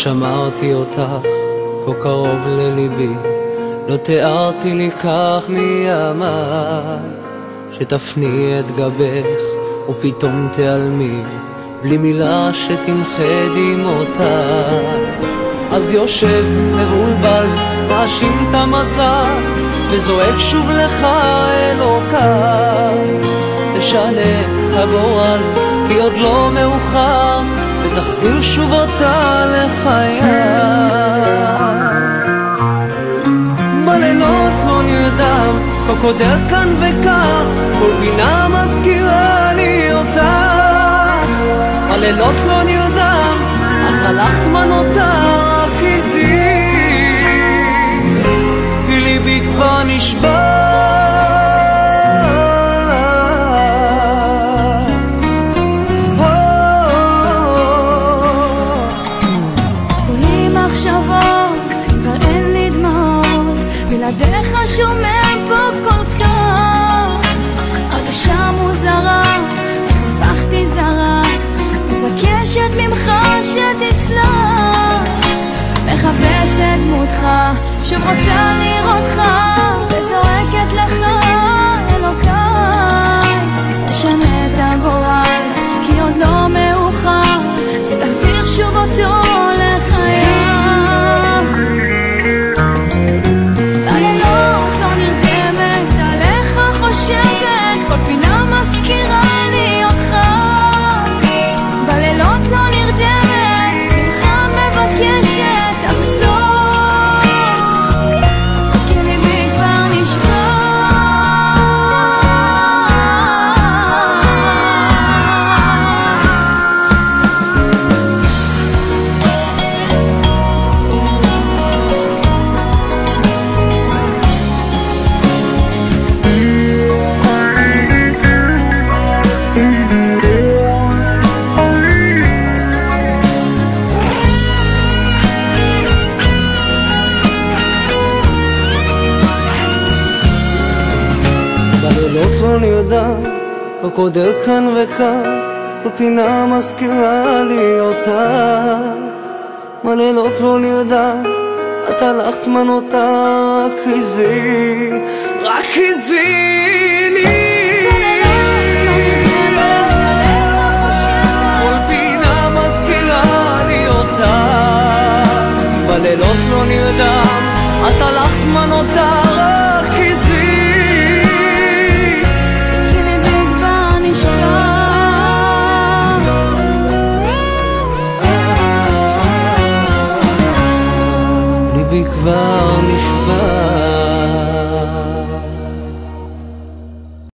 שמרתי אותך כה קרוב לליבי, לא תיארתי לי כך מימיי, שתפני את גבך ופתאום תיעלמי, בלי מילה שתמחה דמעותיי. אז יושב מבולבל, מאשים את המזל, וזועק שוב לך אלוקיי, תשנה את הגורל, כי עוד לא מאוחר, ותחזיר שוב אותה לחיי. בלילות לא נרדם, כה קודר כאן וקר, כל פינה מזכירה לי אותך. בלילות לא נרדם, את הלכת מה נותר רק הזיז, כי ליבי כבר נשבר. בלעדיך שומע פה כל כך, הרגשה מוזרה, איך הפכתי זרה, מבקשת ממך שתסלח, מחפשת דמותך, שוב רוצה לראותך, וזועקת לך אלוקיי, תשנה את הגורל, כי עוד לא מאוחר, ותחזיר שוב אותו לחיי. כל פינה מזכירה לי אותך, בלילות לא נרדמת, ממך מבקשת תחזור, כי ליבי כבר לא קודר כאן וכאן, כל פינה מזכירה לי אותה. בלילות לא נרדם, את הלכת מה נותר רק הזי, רק הזי לי. כל פינה מזכירה לי אותה. בלילות לא נרדם, את הלכת מה נותר רק הזי. ליבי כבר נשבר.